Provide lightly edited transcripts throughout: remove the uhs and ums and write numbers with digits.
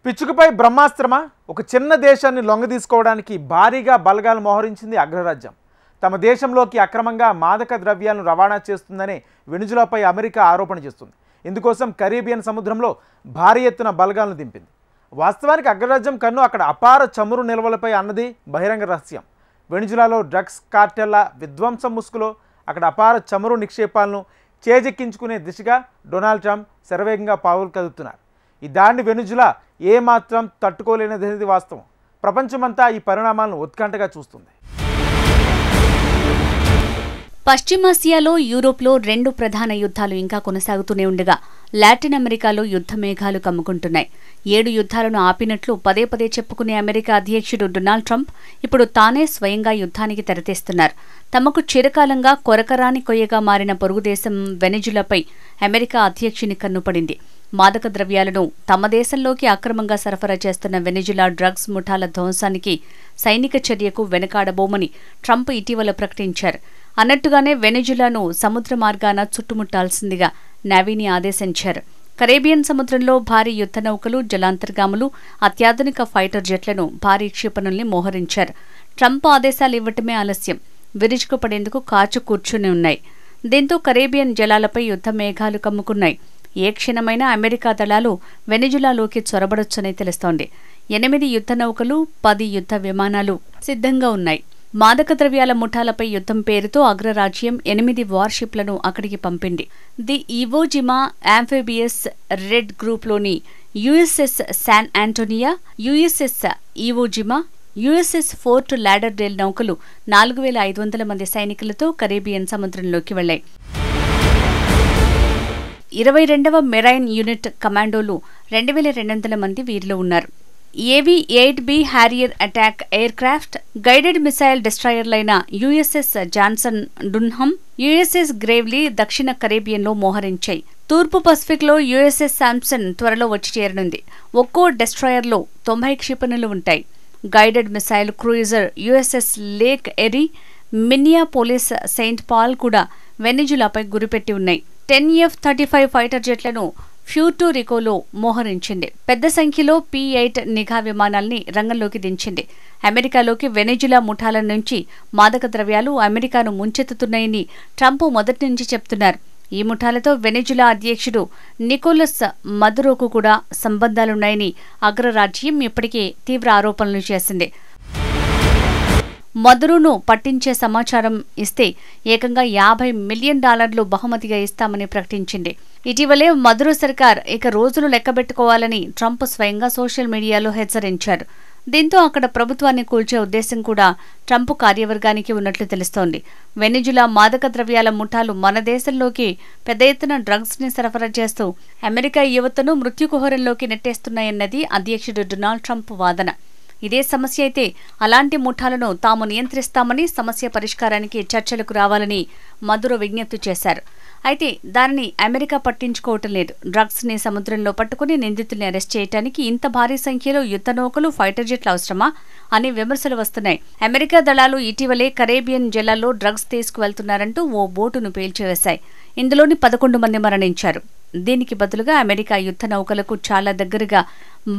పిచ్చుకపై బ్రహ్మాస్త్రమా? ఒక చిన్న దేశాన్ని లొంగదీసుకోవడానికి భారీగా బలగాలు మోహరించింది అగ్రరాజ్యం. తమ దేశంలోకి అక్రమంగా మాదక ద్రవ్యాలను రవాణా చేస్తుందని వెనిజులాపై అమెరికా ఆరోపణ చేస్తుంది. ఇందుకోసం కరీబియన్ సముద్రంలో భారీ ఎత్తున బలగాలను దింపింది. వాస్తవానికి అగ్రరాజ్యం కన్ను అక్కడ అపార చమురు నిల్వలపై అన్నది బహిరంగ రహస్యం. వెనిజులాలో డ్రగ్స్ కార్టెల్ల విధ్వంసం ముసుగులో అక్కడ అపార చమురు నిక్షేపాలను చేజెక్కించుకునే దిశగా డొనాల్డ్ ట్రంప్ శరవేగంగా పావులు కదుపుతున్నారు. ఈ దాడిని వెనిజులా ఏమాత్రం తట్టుకోలేనిది వాస్తవం. ప్రపంచమంతా ఈ పరిణామాలను ఉత్కంఠగా చూస్తుంది. పశ్చిమాసియాలో, యూరోప్లో 2 ప్రధాన యుద్ధాలు ఇంకా కొనసాగుతూనే ఉండగా లాటిన్ అమెరికాలో యుద్ధ మేఘాలు కమ్ముకుంటున్నాయి. 7 యుద్ధాలను ఆపినట్లు పదే పదే చెప్పుకునే అమెరికా అధ్యక్షుడు డొనాల్డ్ ట్రంప్ ఇప్పుడు తానే స్వయంగా యుద్ధానికి తెరతీస్తున్నారు. తమకు చిరకాలంగా కొరకరాని కొయ్యగా మారిన పొరుగుదేశం వెనిజులాపై అమెరికా అధ్యక్షుని కన్నుపడింది. మాదక ద్రవ్యాలను తమ దేశంలోకి అక్రమంగా సరఫరా చేస్తున్న వెనిజులా డ్రగ్స్ ముఠాల ధ్వంసానికి సైనిక చర్యకు వెనకాడబోమని ట్రంప్ ఇటీవల ప్రకటించారు. అన్నట్టుగానే వెనిజులాను సముద్ర మార్గాన చుట్టుముట్టాల్సిందిగా నేవీని ఆదేశించారు. కరేబియన్ సముద్రంలో భారీ యుద్ధ నౌకలు, జలాంతర్గాములు, అత్యాధునిక ఫైటర్ జెట్లను, భారీ క్షిపణుల్ని మోహరించారు. ట్రంప్ ఆదేశాలు ఇవ్వటమే ఆలస్యం, విరుచుకుపడేందుకు కాచు కూర్చుని ఉన్నాయి. దీంతో కరేబియన్ జలాలపై యుద్ధ మేఘాలు కమ్ముకున్నాయి. ఏ క్షణమైనా అమెరికా దళాలు వెనిజులాలోకి చొరబడొచ్చని తెలుస్తోంది. 8 యుద్ధ నౌకలు, 10 యుద్ధ విమానాలు సిద్ధంగా ఉన్నాయి. మాదక ద్రవ్యాల ముఠాలపై యుద్ధం పేరుతో అగ్రరాజ్యం 8 వార్షిప్లను అక్కడికి పంపింది. ది ఇవోజిమా ఆంఫిబియస్ రెడ్ గ్రూప్లోని USS San Antonio, USS Iwo Jima, USS Fort Lauderdale నౌకలు 4500 మంది సైనికులతో కరేబియన్ సముద్రంలోకి వెళ్లాయి. 22వ మెరైన్ యూనిట్ కమాండోలు 2200 మంది వీరిలో ఉన్నారు. AV eight B Harrier attack aircraft, guided missile డిస్ట్రాయర్లైన USS Johnson Dunham, USS Gravely దక్షిణ కరేబియన్లో మోహరించాయి. తూర్పు పసిఫిక్లో యుఎస్ఎస్ శాంసన్ త్వరలో వచ్చి చేరనుంది. ఒక్కో డిస్ట్రాయర్లో 90 క్షిపణులు ఉంటాయి. Guided missile cruiser USS Lake Erie, Minneapolis Saint Paul కూడా వెనిజులాపై గురిపెట్టి ఉన్నాయి. 10 F-35 ఫైటర్ జెట్లను ప్యూర్టోరికోలో మోహరించింది. పెద్ద సంఖ్యలో P-8 నిఘా విమానాల్ని రంగంలోకి దించింది. అమెరికాలోకి వెనిజులా ముఠాల నుంచి మాదక ద్రవ్యాలు అమెరికాను ముంచెత్తుతున్నాయని ట్రంప్ మొదటి నుంచి చెప్తున్నారు. ఈ ముఠాలతో వెనిజులా అధ్యక్షుడు నికోలస్ మదురోకు కూడా సంబంధాలున్నాయని అగ్రరాజ్యం ఇప్పటికే తీవ్ర ఆరోపణలు చేసింది. మదురును పట్టించే సమాచారం ఇస్తే ఏకంగా $50 మిలియన్ బహుమతిగా ఇస్తామని ప్రకటించింది. ఇటీవలే మదురు సర్కార్ ఇక రోజులు లెక్కబెట్టుకోవాలని ట్రంప్ స్వయంగా సోషల్ మీడియాలో హెచ్చరించారు. దీంతో అక్కడ ప్రభుత్వాన్ని కూల్చే ఉద్దేశం కూడా ట్రంప్ కార్యవర్గానికి ఉన్నట్లు తెలుస్తోంది. వెనిజులా మాదక ద్రవ్యాల ముఠాలు మన దేశంలోకి పెద్ద ఎత్తున డ్రగ్స్ ని సరఫరా చేస్తూ అమెరికా యువతను మృత్యుకుహరంలోకి నెట్టేస్తున్నాయన్నది అధ్యక్షుడు డొనాల్డ్ ట్రంప్ వాదన. ఇదే సమస్య అయితే అలాంటి ముఠాలను తాము నియంత్రిస్తామని, సమస్య పరిష్కారానికి చర్చలకు రావాలని మదురో విజ్ఞప్తి చేశారు. అయితే దానిని అమెరికా పట్టించుకోవటం లేదు. డ్రగ్స్ ని సముద్రంలో పట్టుకుని నిందితుల్ని అరెస్ట్ చేయడానికి ఇంత భారీ సంఖ్యలో యుద్ధ నౌకలు, ఫైటర్ జెట్లు అవసరమా అని విమర్శలు వస్తున్నాయి. అమెరికా దళాలు ఇటీవలే కరేబియన్ జలాల్లో డ్రగ్స్ తీసుకువెళ్తున్నారంటూ ఓ బోటును పేల్చివేశాయి. ఇందులోని 11 మంది మరణించారు. దీనికి బదులుగా అమెరికా యుద్ధ నౌకలకు చాలా దగ్గరగా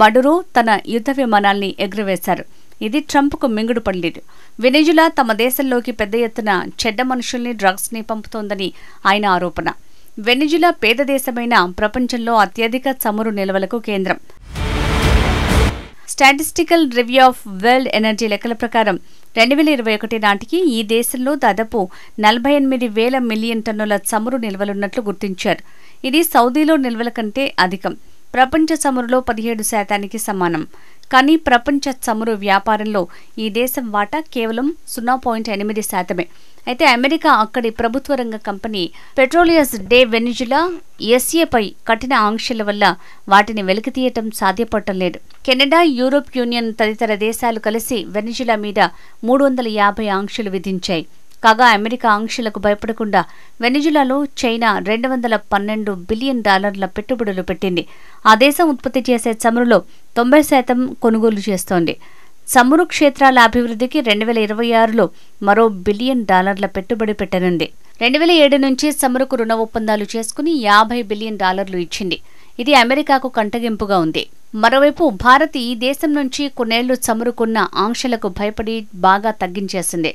మడురో తన యుద్ధ విమానాల్ని ఎగురవేశారు. ఇది ట్రంప్కు మింగుడు పడలేదు. వెనిజులా తమ దేశంలోకి పెద్ద ఎత్తున చెడ్డ మనుషుల్ని, డ్రగ్స్ ని పంపుతోందని ఆయన ఆరోపణ. వెనిజులా పేద దేశమైన ప్రపంచంలో అత్యధిక చమురు నిల్వలకు కేంద్రం. Statistical review of world energy లెక్కల ప్రకారం 2021 నాటికి ఈ దేశంలో దాదాపు 48,000 మిలియన్ టన్నుల చమురు నిల్వలున్నట్లు గుర్తించారు. ఇది సౌదీలో నిల్వల కంటే అధికం. ప్రపంచ చమురులో 17% సమానం. కానీ ప్రపంచ చమురు వ్యాపారంలో ఈ దేశం వాటా కేవలం 0.8%. అయితే అమెరికా అక్కడి ప్రభుత్వ రంగ కంపెనీ పెట్రోలియస్ డే వెనిజులా ఎస్ఏపై కఠిన ఆంక్షల వల్ల వాటిని వెలికితీయటం సాధ్యపడటం లేదు. కెనడా, యూరోప్ యూనియన్ తదితర దేశాలు కలిసి వెనిజులా మీద 350 ఆంక్షలు విధించాయి. కాగా అమెరికా ఆంక్షలకు భయపడకుండా వెనిజులాలో చైనా $212 బిలియన్ పెట్టుబడులు పెట్టింది. ఆ దేశం ఉత్పత్తి చేసే చమురులో 90% కొనుగోలు చేస్తోంది. చమురు క్షేత్రాల అభివృద్ధికి 2026లో మరో $1 బిలియన్ పెట్టుబడి పెట్టనుంది. 2007 నుంచి చమురుకు రుణ ఒప్పందాలు చేసుకుని $50 బిలియన్ ఇచ్చింది. ఇది అమెరికాకు కంటగింపుగా ఉంది. మరోవైపు భారత్ ఈ దేశం నుంచి కొన్నేళ్లు చమురుకున్న ఆంక్షలకు భయపడి బాగా తగ్గించేసింది.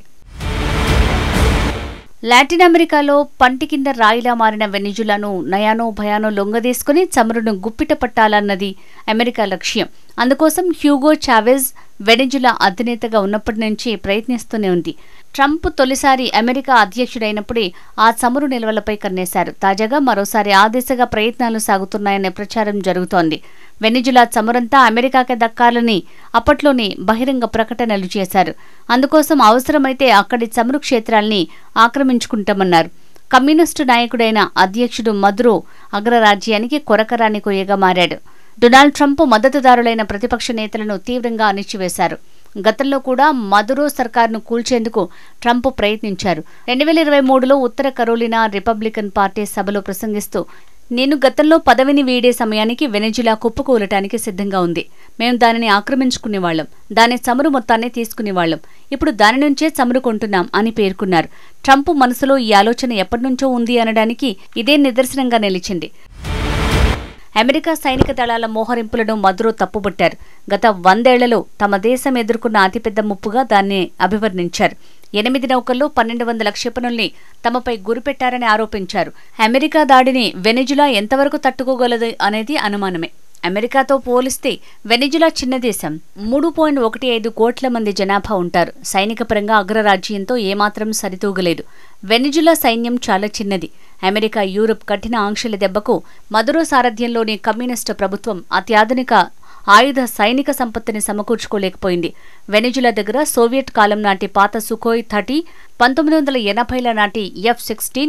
లాటిన్ అమెరికాలో పంటి కింద రాయిలా మారిన వెనిజులాను నయానో భయానో లొంగదీసుకుని చమురును గుప్పిట పట్టాలన్నది అమెరికా లక్ష్యం. అందుకోసం హ్యూగో చావెజ్ వెనిజులా అధినేతగా ఉన్నప్పటి నుంచి ప్రయత్నిస్తూనే ఉంది. ట్రంప్ తొలిసారి అమెరికా అధ్యక్షుడైనప్పుడే ఆ చమురు నిల్వలపై కన్నేశారు. తాజాగా మరోసారి ఆ దిశగా ప్రయత్నాలు సాగుతున్నాయనే ప్రచారం జరుగుతోంది. వెనిజులా చమురంతా అమెరికాకే దక్కాలని అప్పట్లోనే బహిరంగ ప్రకటనలు చేశారు. అందుకోసం అవసరమైతే అక్కడి చమురు క్షేత్రాల్ని ఆక్రమించుకుంటామన్నారు. కమ్యూనిస్టు నాయకుడైన అధ్యక్షుడు మదురో అగ్రరాజ్యానికి కొరకరాని కొయ్యగా మారాడు. డొనాల్డ్ ట్రంప్ మద్దతుదారులైన ప్రతిపక్ష నేతలను తీవ్రంగా అణిచివేశారు. గతంలో కూడా మదురో సర్కార్ను కూల్చేందుకు ట్రంప్ ప్రయత్నించారు. 2023లో ఉత్తర కరోలినా రిపబ్లికన్ పార్టీ సభలో ప్రసంగిస్తూ, నేను గతంలో పదవిని వీడే సమయానికి వెనిజులా కుప్పకూలటానికి సిద్ధంగా ఉంది. మేము దానిని ఆక్రమించుకునేవాళ్లం, దాని చమురు మొత్తాన్ని తీసుకునేవాళ్లం. ఇప్పుడు దాని నుంచే చమురు కొంటున్నాం అని పేర్కొన్నారు. ట్రంప్ మనసులో ఈ ఆలోచన ఎప్పటినుంచో ఉంది అనడానికి ఇదే నిదర్శనంగా నిలిచింది. అమెరికా సైనిక దళాల మోహరింపులను మదురో తప్పుబట్టారు. గత 100 ఏళ్లలో తమ దేశం ఎదుర్కొన్న అతిపెద్ద ముప్పుగా దాన్ని అభివర్ణించారు. 8 నౌకల్లో 1200 క్షిపణుల్ని తమపై గురిపెట్టారని ఆరోపించారు. అమెరికా దాడిని వెనిజులా ఎంతవరకు తట్టుకోగలదు అనేది అనుమానమే. అమెరికాతో పోలిస్తే వెనిజులా చిన్న దేశం. 3.15 కోట్ల మంది జనాభా ఉంటారు. సైనిక పరంగా అగ్రరాజ్యంతో ఏమాత్రం సరితూగలేదు. వెనిజులా సైన్యం చాలా చిన్నది. అమెరికా, యూరప్ కఠిన ఆంక్షల దెబ్బకు మదురో సారథ్యంలోని కమ్యూనిస్టు ప్రభుత్వం అత్యాధునిక ఆయుధ సైనిక సంపత్తిని సమకూర్చుకోలేకపోయింది. వెనిజులా దగ్గర సోవియట్ కాలం నాటి పాత సుఖోయ్ 30, 1980ల నాటి F-16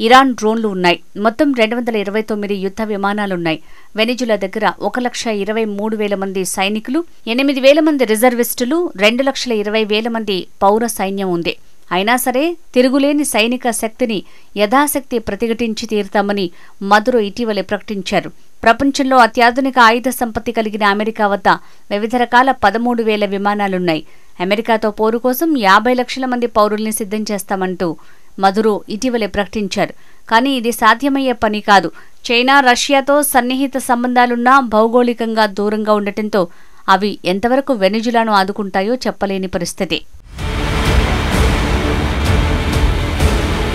ఇరాన్ డ్రోన్లు ఉన్నాయి. మొత్తం 229 యుద్ధ విమానాలున్నాయి. వెనిజులా దగ్గర 1,23,000 మంది సైనికులు, 8,000 మంది రిజర్విస్టులు, 2,20,000 మంది పౌర సైన్యం ఉంది. అయినా సరే తిరుగులేని సైనిక శక్తిని యథాశక్తి ప్రతిఘటించి తీరుతామని మదురో ఇటీవలే ప్రకటించారు. ప్రపంచంలో అత్యాధునిక ఆయుధ సంపత్తి కలిగిన అమెరికా వద్ద వివిధ రకాల 13,000 విమానాలున్నాయి. అమెరికాతో పోరు కోసం 50 లక్షల మంది పౌరుల్ని సిద్ధం చేస్తామంటూ మదురో ఇటీవలే ప్రకటించారు. కానీ ఇది సాధ్యమయ్యే పని కాదు. చైనా, రష్యాతో సన్నిహిత సంబంధాలున్నా భౌగోళికంగా దూరంగా ఉండటంతో అవి ఎంతవరకు వెనిజులాను ఆదుకుంటాయో చెప్పలేని పరిస్థితి.